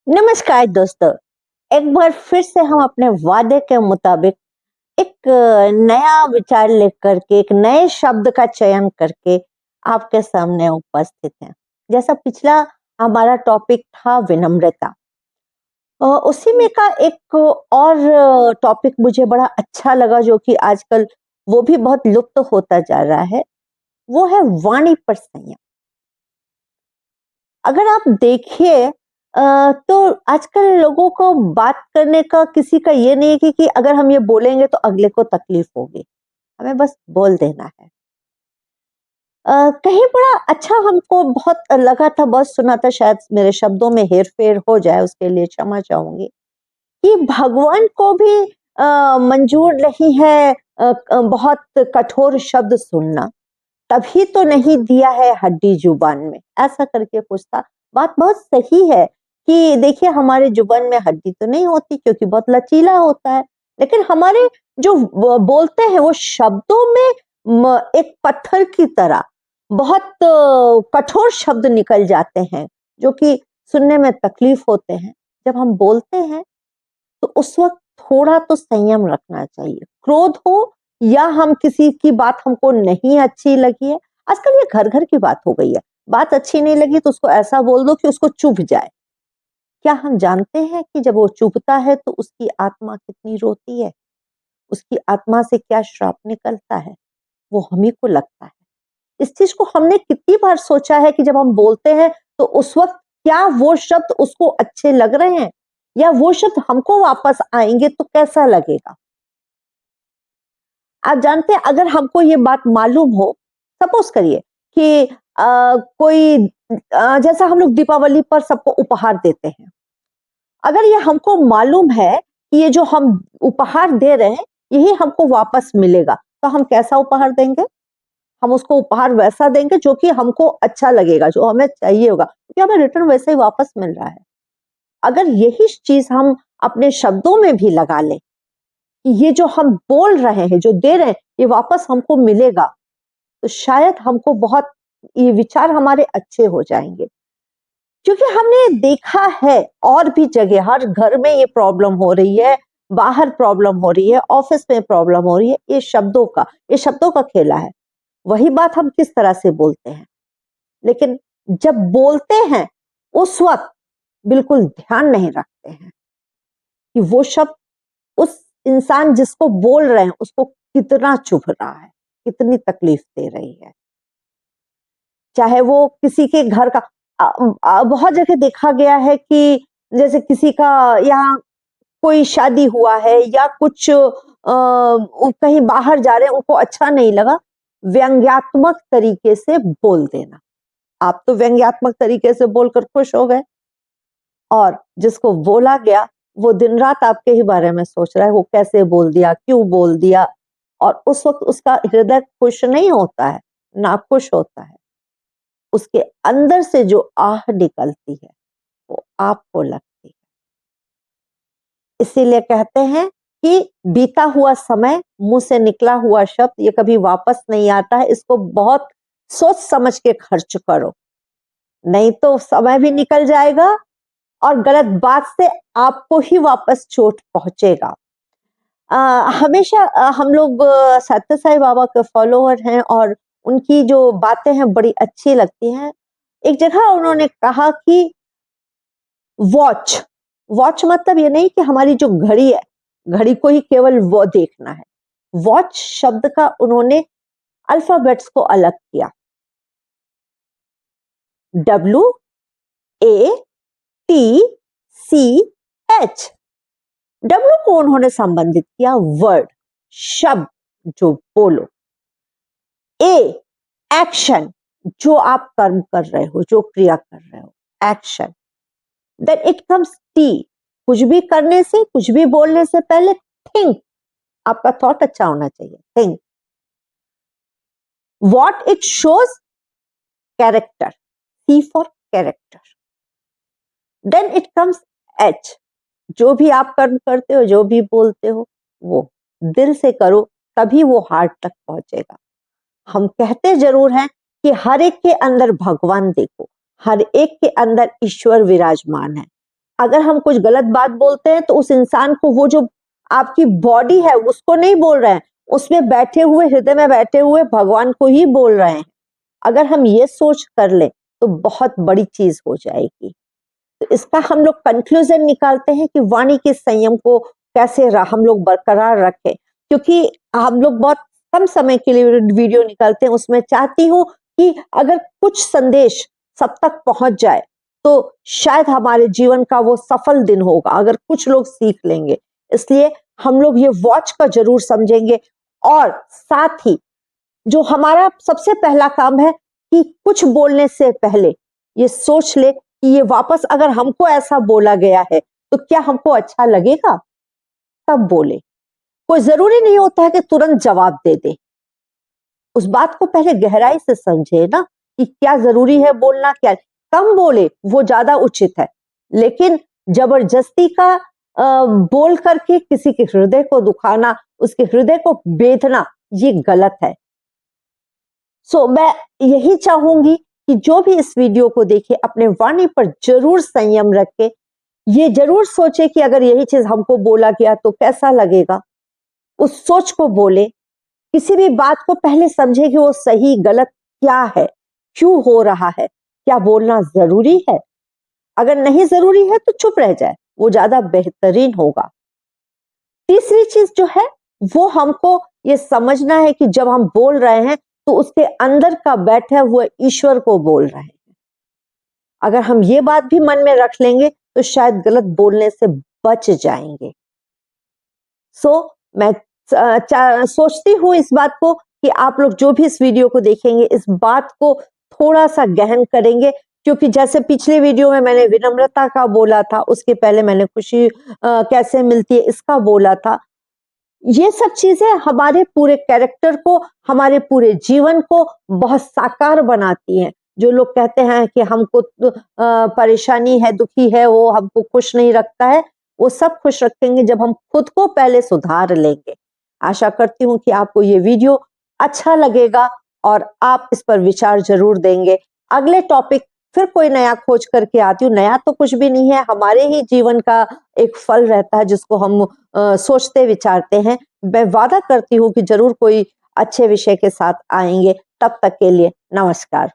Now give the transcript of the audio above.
नमस्कार दोस्तों। एक बार फिर से हम अपने वादे के मुताबिक एक नया विचार लेकर के एक नए शब्द का चयन करके आपके सामने उपस्थित हैं। जैसा पिछला हमारा टॉपिक था विनम्रता, उसी में का एक और टॉपिक मुझे बड़ा अच्छा लगा जो कि आजकल वो भी बहुत लुप्त होता जा रहा है। वो है वाणी पर संयम। अगर आप देखिए तो आजकल लोगों को बात करने का किसी का ये नहीं है कि अगर हम ये बोलेंगे तो अगले को तकलीफ होगी, हमें बस बोल देना है। कहीं बड़ा अच्छा हमको बहुत लगा था, बहुत सुना था, शायद मेरे शब्दों में हेर-फेर हो जाए उसके लिए क्षमा चाहूँगी, कि भगवान को भी मंजूर नहीं है बहुत कठोर शब्द सुनना। तभी तो नहीं दिया है हड्डी जुबान में, ऐसा करके कुछ था। बात बहुत सही है कि देखिए हमारे जुबान में हड्डी तो नहीं होती क्योंकि बहुत लचीला होता है, लेकिन हमारे जो बोलते हैं वो शब्दों में एक पत्थर की तरह बहुत कठोर शब्द निकल जाते हैं जो कि सुनने में तकलीफ होते हैं। जब हम बोलते हैं तो उस वक्त थोड़ा तो संयम रखना चाहिए। क्रोध हो या हम किसी की बात हमको नहीं अच्छी लगी है, आजकल ये घर घर की बात हो गई है। बात अच्छी नहीं लगी तो उसको ऐसा बोल दो कि उसको चुभ जाए। क्या हम जानते हैं कि जब वो चुभता है तो उसकी आत्मा कितनी रोती है, उसकी आत्मा से क्या श्राप निकलता है, वो हम ही को लगता है। इस चीज को हमने कितनी बार सोचा है कि जब हम बोलते हैं तो उस वक्त क्या वो शब्द उसको अच्छे लग रहे हैं या वो शब्द हमको वापस आएंगे तो कैसा लगेगा। आप जानते हैं अगर हमको ये बात मालूम हो, सपोज करिए कि कोई जैसा हम लोग दीपावली पर सबको उपहार देते हैं, अगर ये हमको मालूम है कि ये जो हम उपहार दे रहे हैं यही हमको वापस मिलेगा, तो हम कैसा उपहार देंगे? हम उसको उपहार वैसा देंगे जो कि हमको अच्छा लगेगा, जो हमें चाहिए होगा, क्योंकि हमें रिटर्न वैसे ही वापस मिल रहा है। अगर यही चीज हम अपने शब्दों में भी लगा लें कि ये जो हम बोल रहे हैं, जो दे रहे हैं, ये वापस हमको मिलेगा, तो शायद हमको बहुत ये विचार हमारे अच्छे हो जाएंगे। क्योंकि हमने देखा है और भी जगह, हर घर में ये प्रॉब्लम हो रही है, बाहर प्रॉब्लम हो रही है, ऑफिस में प्रॉब्लम हो रही है, ये शब्दों का खेला है। वही बात हम किस तरह से बोलते हैं, लेकिन जब बोलते हैं उस वक्त बिल्कुल ध्यान नहीं रखते हैं कि वो शब्द उस इंसान जिसको बोल रहे हैं उसको कितना चुभ रहा है, कितनी तकलीफ दे रही है। चाहे वो किसी के घर का बहुत जगह देखा गया है कि जैसे किसी का यहाँ कोई शादी हुआ है या कुछ कहीं बाहर जा रहे हैं, उनको अच्छा नहीं लगा, व्यंग्यात्मक तरीके से बोल देना। आप तो व्यंग्यात्मक तरीके से बोलकर खुश हो गए और जिसको बोला गया वो दिन रात आपके ही बारे में सोच रहा है, वो कैसे बोल दिया, क्यों बोल दिया, और उस वक्त उसका हृदय खुश नहीं होता है, नाखुश होता है। उसके अंदर से जो आह निकलती है वो आपको लगती है। इसीलिए कहते हैं कि बीता हुआ समय, मुंह से निकला हुआ शब्द ये कभी वापस नहीं आता है, इसको बहुत सोच समझ के खर्च करो, नहीं तो समय भी निकल जाएगा और गलत बात से आपको ही वापस चोट पहुंचेगा। हमेशा हम लोग सत्य साई बाबा के फॉलोअर हैं और उनकी जो बातें हैं बड़ी अच्छी लगती हैं। एक जगह उन्होंने कहा कि वॉच वॉच मतलब ये नहीं कि हमारी जो घड़ी है, घड़ी को ही केवल वो देखना है। वॉच शब्द का उन्होंने अल्फाबेट्स को अलग किया, WATCH। डब्ल्यू को उन्होंने संबंधित किया वर्ड, शब्द, जो बोलो। ए एक्शन, जो आप कर्म कर रहे हो, जो क्रिया कर रहे हो, action. Then it comes T, कुछ भी करने से, कुछ भी बोलने से पहले थिंक, आपका थॉट अच्छा होना चाहिए, think. What it shows, character, C for character. Then it comes H, जो भी आप कर्म करते हो, जो भी बोलते हो, वो दिल से करो, तभी वो हार्ट तक पहुंचेगा। हम कहते जरूर हैं कि हर एक के अंदर भगवान देखो, हर एक के अंदर ईश्वर विराजमान है, अगर हम कुछ गलत बात बोलते हैं तो उस इंसान को, वो जो आपकी बॉडी है उसको नहीं बोल रहे हैं, उसमें बैठे हुए, हृदय में बैठे हुए भगवान को ही बोल रहे हैं। अगर हम ये सोच कर ले तो बहुत बड़ी चीज हो जाएगी। तो इसका हम लोग कंक्लूजन निकालते हैं कि वाणी के संयम को कैसे हम लोग बरकरार रखें, क्योंकि हम लोग बहुत कम समय के लिए वीडियो निकालते हैं। उसमें चाहती हूँ कि अगर कुछ संदेश सब तक पहुंच जाए तो शायद हमारे जीवन का वो सफल दिन होगा, अगर कुछ लोग सीख लेंगे। इसलिए हम लोग ये वॉच का जरूर समझेंगे, और साथ ही जो हमारा सबसे पहला काम है कि कुछ बोलने से पहले ये सोच ले कि ये वापस अगर हमको ऐसा बोला गया है तो क्या हमको अच्छा लगेगा, तब बोले। कोई जरूरी नहीं होता है कि तुरंत जवाब दे दे, उस बात को पहले गहराई से समझे ना कि क्या जरूरी है बोलना, क्या कम बोले वो ज्यादा उचित है। लेकिन जबरदस्ती का बोल करके किसी के हृदय को दुखाना, उसके हृदय को बेधना, ये गलत है। मैं यही चाहूंगी कि जो भी इस वीडियो को देखे अपने वाणी पर जरूर संयम रखे, ये जरूर सोचे कि अगर यही चीज हमको बोला गया तो कैसा लगेगा, उस सोच को बोले। किसी भी बात को पहले समझे कि वो सही गलत क्या है, क्यों हो रहा है, क्या बोलना जरूरी है। अगर नहीं जरूरी है तो चुप रह जाए, वो ज्यादा बेहतरीन होगा। तीसरी चीज जो है वो हमको ये समझना है कि जब हम बोल रहे हैं तो उसके अंदर का बैठे हुए ईश्वर को बोल रहे हैं। अगर हम ये बात भी मन में रख लेंगे तो शायद गलत बोलने से बच जाएंगे। मैं सोचती हूँ इस बात को कि आप लोग जो भी इस वीडियो को देखेंगे इस बात को थोड़ा सा गहन करेंगे, क्योंकि जैसे पिछले वीडियो में मैंने विनम्रता का बोला था, उसके पहले मैंने खुशी कैसे मिलती है इसका बोला था। ये सब चीजें हमारे पूरे कैरेक्टर को, हमारे पूरे जीवन को बहुत साकार बनाती हैं। जो लोग कहते हैं कि हमको परेशानी है, दुखी है, वो हमको खुश नहीं रखता है, वो सब खुश रखेंगे जब हम खुद को पहले सुधार लेंगे। आशा करती हूँ कि आपको ये वीडियो अच्छा लगेगा और आप इस पर विचार जरूर देंगे। अगले टॉपिक फिर कोई नया खोज करके आती हूँ। नया तो कुछ भी नहीं है, हमारे ही जीवन का एक फल रहता है जिसको हम सोचते विचारते हैं। मैं वादा करती हूँ कि जरूर कोई अच्छे विषय के साथ आएंगे। तब तक के लिए नमस्कार।